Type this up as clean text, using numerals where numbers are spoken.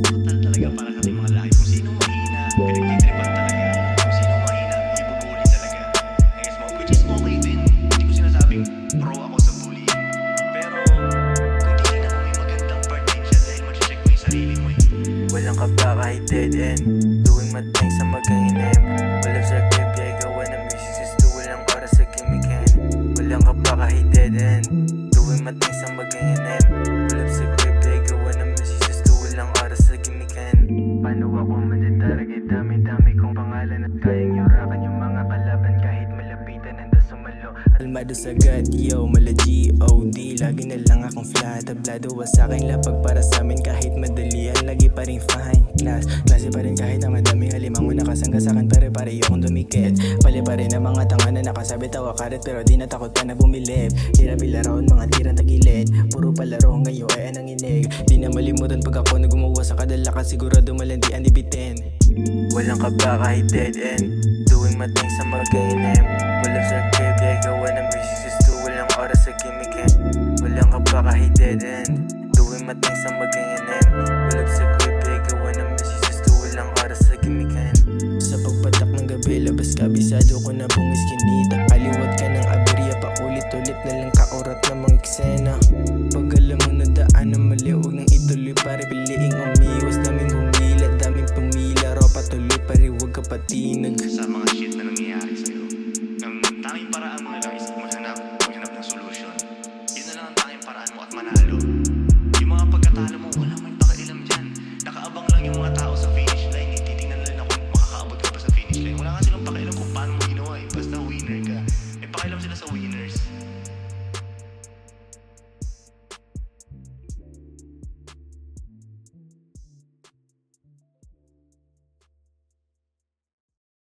Total talaga para sa ating mga lahi. Kung sino mahina, pinagtitripan talaga. Kung sino mahina, ibubuli talaga. Guys mo, which is okay din. Hindi ko sinasabing pro ako sa bullying. Pero kung titignan mo, may magandang part din siya dahil ma-check mo yung sarili mo. Walang ka pa kahit dead end. Doing my thing sa maganginem. Walang sa clip, yeah, gawa ng music system. Walang oras sa gimikin. Walang ka pa kahit dead end. Doing my thing sa maganginem. Walang sa clip, yeah, gawa ng music system. Walang oras sa gimikin. Paano ako madatarget? Dami-dami kong pangalan at kayang yurakan yung mga kalaban kahit malapitan handa sumalo. Almado sagad, yo, mala G.O.D. Lagi na lang akong flat. Tablado was aking lapag para sa amin kahit madalian. Lagi pa rin fine class. Klase pa rin kahit ang madaming halimango nakasangga sa akin. Pare-pare akong dumikit. Pali pa rin ang mga tanga na nakasabit tawa karet. Pero di natakot pa na bumilib. Tira-bilaraon mga tirang tagilid. Puro palaro ngayon ay anang inig. Di na malimutan pag ako na gumawa sa kadalakas. Sigurado malandi ang ibitin. Walang ka ba kahit dead end. Doing my thing sa maganginem. Walang sa crib, yeah, gawa ng music system. Walang oras sa gimikin. Walang ka ba kahit dead end. Doing my thing sa maganginem. Walang sa crib, yeah, gawa ng music system. Walang oras sa gimikin. Sa pagpatak ng gabi, labas kabisado ko na bungis kinita. Kaliwat ka ng aberya, paulit-ulit na lang kaurat ng mga eksena. Pag alam mo na daan na mali, huwag nang ituloy. Pare piliing umiwas, daming humila, daming pumila. Ro patuloy, pare huwag ka patinag. Sa mga shit na nangyayari